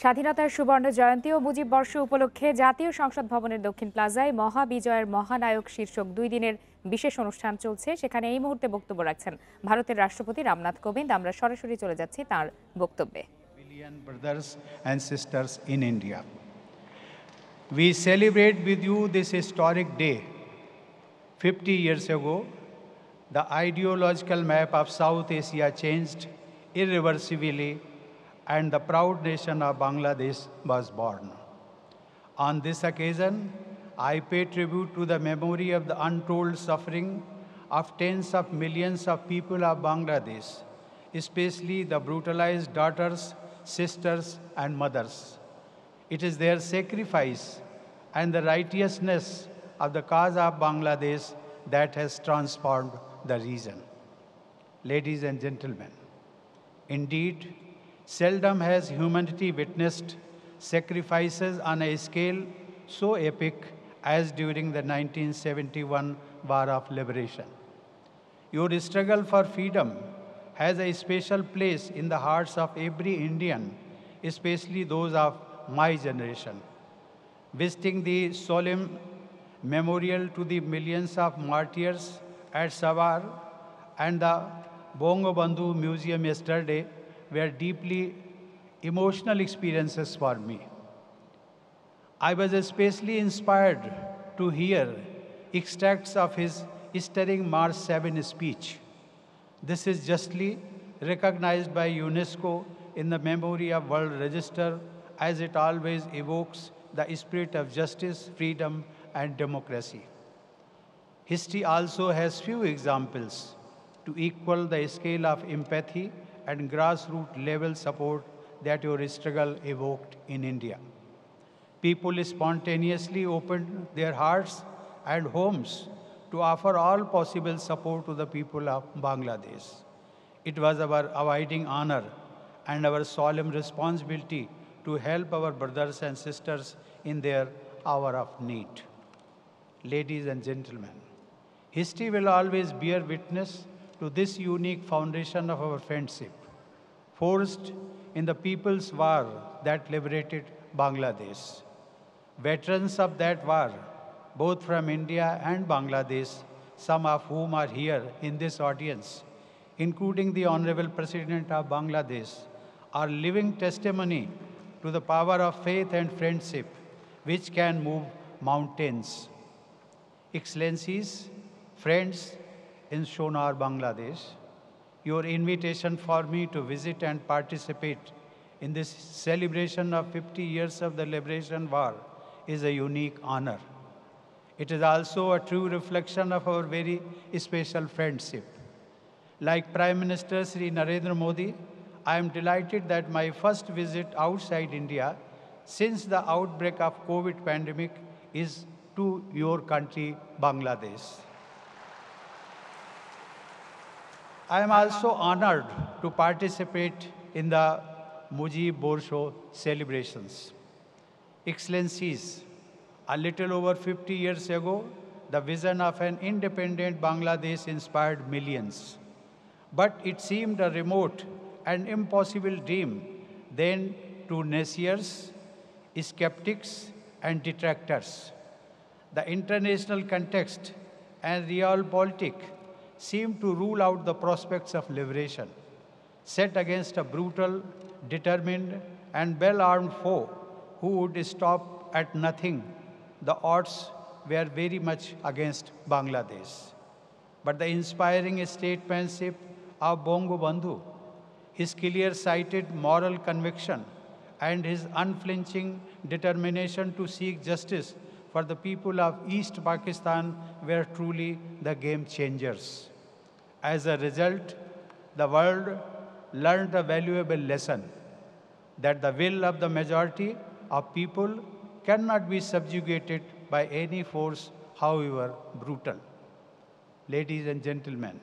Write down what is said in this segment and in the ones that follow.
স্বাধীনতার সুবর্ণ জয়ন্তী ও মুজিব বর্ষ উপলক্ষে জাতীয় সংসদ ভবনের দক্ষিণ প্লাজায় মহাবিজয়ের মহানায়ক শীর্ষক 2 দিনের বিশেষ অনুষ্ঠান চলছে। সেখানে এই মুহূর্তে বক্তব্য রাখছেন ভারতের রাষ্ট্রপতি রামনাথ কোবিন্দ। আমরা সরাসরি চলে যাচ্ছি তার বক্তব্যে। Billion brothers and sisters in India. We celebrate with you this historic day. 50 years ago, the ideological map of South Asia changed irreversibly and the proud nation of Bangladesh was born. On this occasion, I pay tribute to the memory of the untold suffering of tens of millions of people of Bangladesh, especially the brutalized daughters, sisters, and mothers. It is their sacrifice and the righteousness of the cause of Bangladesh that has transformed the region. Ladies and gentlemen, indeed, seldom has humanity witnessed sacrifices on a scale so epic as during the 1971 War of Liberation. Your struggle for freedom has a special place in the hearts of every Indian, especially those of my generation. Visiting the solemn memorial to the millions of martyrs at Savar and the Bangabandhu Museum yesterday were deeply emotional experiences for me. I was especially inspired to hear extracts of his stirring March 7 speech. This is justly recognized by UNESCO in the Memory of World Register as it always evokes the spirit of justice, freedom, and democracy. History also has few examples to equal the scale of empathy and grassroots level support that your struggle evoked in India. People spontaneously opened their hearts and homes to offer all possible support to the people of Bangladesh. It was our abiding honor and our solemn responsibility to help our brothers and sisters in their hour of need. Ladies and gentlemen, history will always bear witness to this unique foundation of our friendship, forged in the People's War that liberated Bangladesh. Veterans of that war, both from India and Bangladesh, some of whom are here in this audience, including the Honorable President of Bangladesh, are living testimony to the power of faith and friendship which can move mountains. Excellencies, friends in Sonar, Bangladesh, your invitation for me to visit and participate in this celebration of 50 years of the Liberation War is a unique honor. It is also a true reflection of our very special friendship. Like Prime Minister Sri Narendra Modi, I am delighted that my first visit outside India since the outbreak of COVID pandemic is to your country, Bangladesh. I am also honored to participate in the Mujib Borsho celebrations. Excellencies, a little over 50 years ago, the vision of an independent Bangladesh inspired millions. But it seemed a remote and impossible dream then to naysayers, skeptics, and detractors. The international context and realpolitik seemed to rule out the prospects of liberation, set against a brutal, determined, and well-armed foe who would stop at nothing. The odds were very much against Bangladesh. But the inspiring statesmanship of Bangabandhu, his clear-sighted moral conviction, and his unflinching determination to seek justice for the people of East Pakistan were truly the game changers. As a result, the world learned a valuable lesson that the will of the majority of people cannot be subjugated by any force, however brutal. Ladies and gentlemen,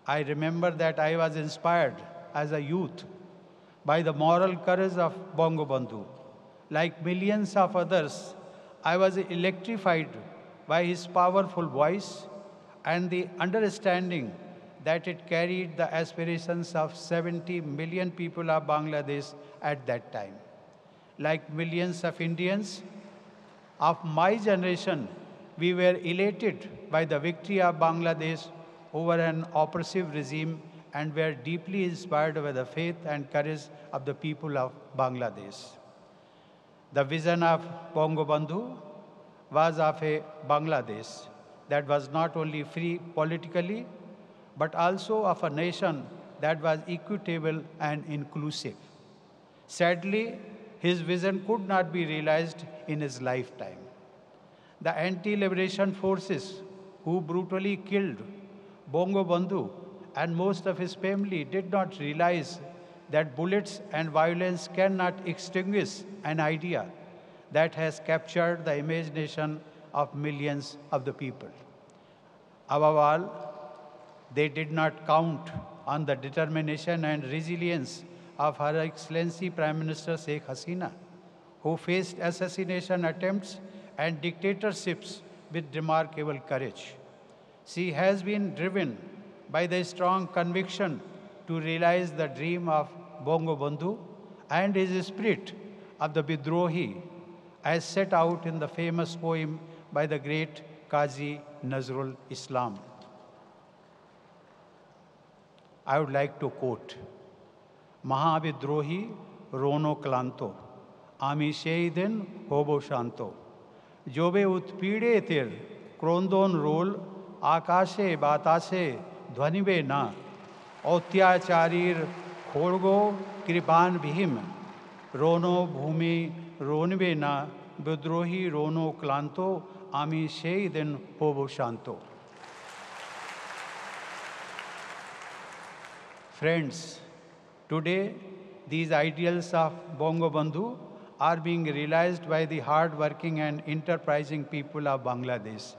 I remember that I was inspired as a youth by the moral courage of Bangabandhu. Like millions of others, I was electrified by his powerful voice and the understanding that it carried the aspirations of 70 million people of Bangladesh at that time. Like millions of Indians of my generation, we were elated by the victory of Bangladesh over an oppressive regime and were deeply inspired by the faith and courage of the people of Bangladesh. The vision of Bongo Bandhu was of a Bangladesh that was not only free politically, but also of a nation that was equitable and inclusive. Sadly, his vision could not be realized in his lifetime. The anti-liberation forces who brutally killed Bongo Bandhu and most of his family did not realize that bullets and violence cannot extinguish an idea that has captured the imagination of millions of the people. Above all, they did not count on the determination and resilience of Her Excellency Prime Minister Sheikh Hasina, who faced assassination attempts and dictatorships with remarkable courage. She has been driven by the strong conviction to realize the dream of Bongo Bandhu and his spirit of the Bidrohi, as set out in the famous poem by the great Qazi Nazrul Islam. I would like to quote, Mahavidrohi Rono Klanto, Ami Sheiden Hobo Shanto, Jobe Utpidetir, Krondon Rol, Akashe Batase, Dhvanibe Na, Otyacharir Khorgo Kripan Bhim, Rono Bhumi Ronibe Na, Vidrohi Rono Klanto, Ami Sheiden Hobo Shanto. Friends, today these ideals of Bongo Bandhu are being realized by the hard-working and enterprising people of Bangladesh,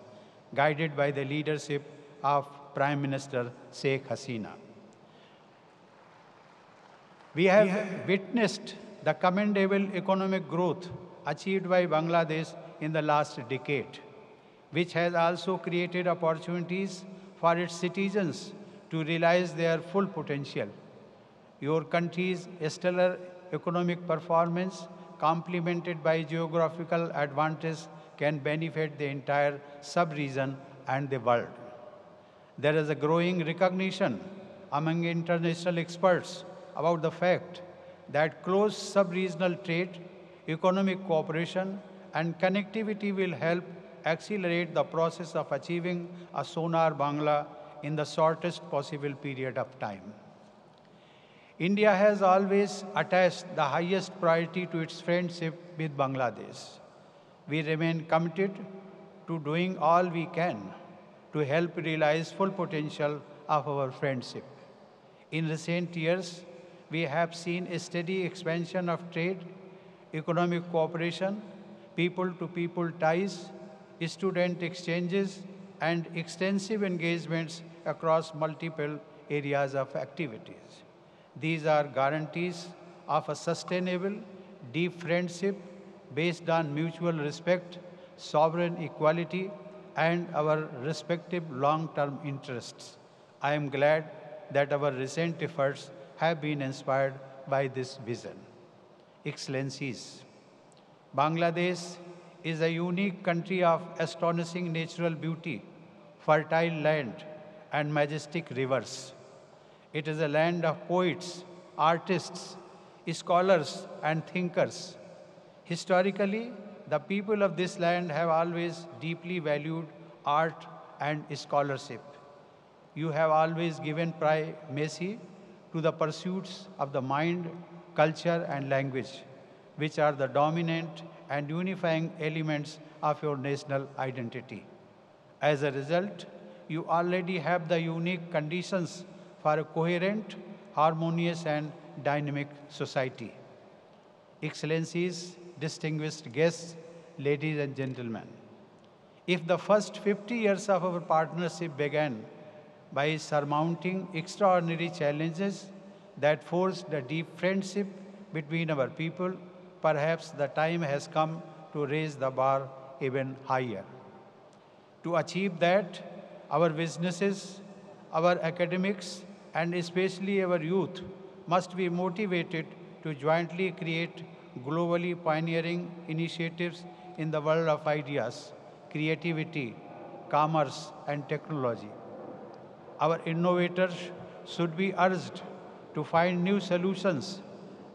guided by the leadership of Prime Minister Sheikh Hasina. We have witnessed the commendable economic growth achieved by Bangladesh in the last decade, which has also created opportunities for its citizens to realize their full potential. Your country's stellar economic performance, complemented by geographical advantage, can benefit the entire sub-region and the world. There is a growing recognition among international experts about the fact that close sub-regional trade, economic cooperation, and connectivity will help accelerate the process of achieving a Sonar Bangla in the shortest possible period of time. India has always attached the highest priority to its friendship with Bangladesh. We remain committed to doing all we can to help realize full potential of our friendship. In recent years, we have seen a steady expansion of trade, economic cooperation, people-to-people ties, student exchanges, and extensive engagements across multiple areas of activities. These are guarantees of a sustainable, deep friendship based on mutual respect, sovereign equality, and our respective long-term interests. I am glad that our recent efforts have been inspired by this vision. Excellencies, Bangladesh is a unique country of astonishing natural beauty, fertile land, and majestic rivers. It is a land of poets, artists, scholars, and thinkers. Historically, the people of this land have always deeply valued art and scholarship. You have always given primacy to the pursuits of the mind, culture, and language, which are the dominant and unifying elements of your national identity. As a result, you already have the unique conditions for a coherent, harmonious, and dynamic society. Excellencies, distinguished guests, ladies and gentlemen, if the first 50 years of our partnership began by surmounting extraordinary challenges that forced a deep friendship between our people, perhaps the time has come to raise the bar even higher. To achieve that, our businesses, our academics, and especially our youth must be motivated to jointly create globally pioneering initiatives in the world of ideas, creativity, commerce, and technology. Our innovators should be urged to find new solutions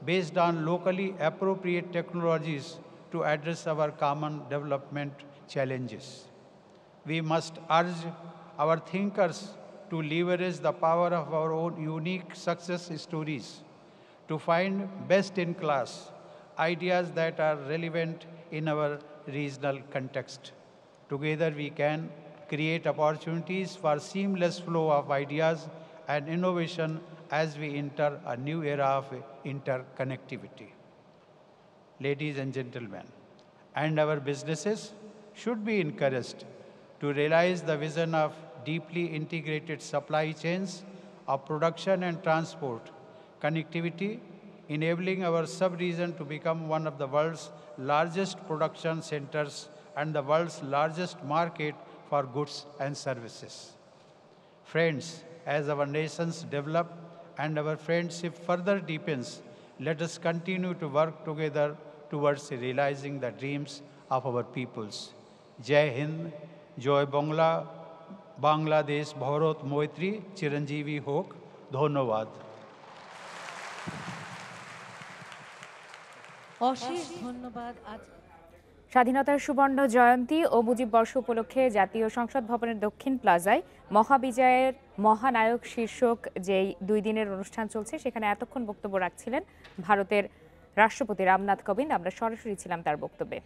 based on locally appropriate technologies to address our common development challenges. We must urge our thinkers to leverage the power of our own unique success stories to find best in class ideas that are relevant in our regional context. Together we can create opportunities for seamless flow of ideas and innovation as we enter a new era of interconnectivity. Ladies and gentlemen, and our businesses should be encouraged to realize the vision of deeply integrated supply chains of production and transport, connectivity, enabling our sub-region to become one of the world's largest production centers and the world's largest market for goods and services. Friends, as our nations develop and our friendship further deepens, let us continue to work together towards realizing the dreams of our peoples. Jai Hind, Joy Bangla, Bangladesh, Bharat Moitri, Chiranjeevi Hok, Dhonwad. অশেষ ধন্যবাদ। আজ স্বাধীনতার সুবর্ণ জয়ন্তী ও মুজিব বর্ষ উপলক্ষে জাতীয় সংসদ ভবনের দক্ষিণ প্লাজায় মহাবিজয়ের মহানায়ক শীর্ষক যেই 2 দিনের অনুষ্ঠান চলছে সেখানে এতক্ষণ বক্তব্য রাখছিলেন ভারতের রাষ্ট্রপতি রামনাথ কোবিন্দ। আমরা সরাসরি ছিলাম তার বক্তব্যে।